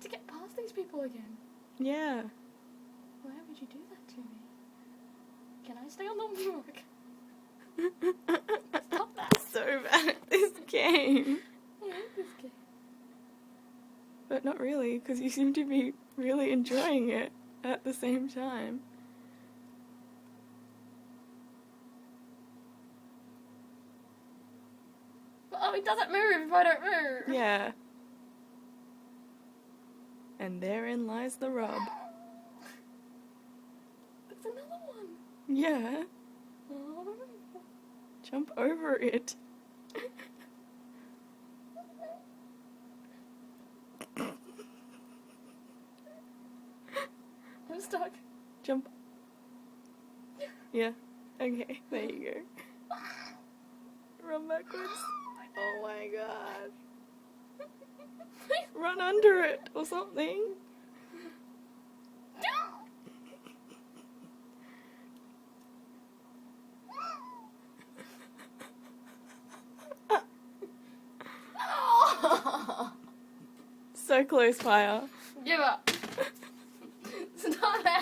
to get past these people again. Yeah. Why would you do that to me? Can I stay on the walk? Stop that. So bad at this game. I hate this game. But not really, because you seem to be really enjoying it at the same time. Oh, it doesn't move if I don't move. Yeah. And therein lies the rub. There's another one. Yeah. Oh. Jump over it. I'm stuck. Jump. Yeah. Okay, there you go. Run backwards. Oh my god. Run under it or something. So close, Fire. Give up.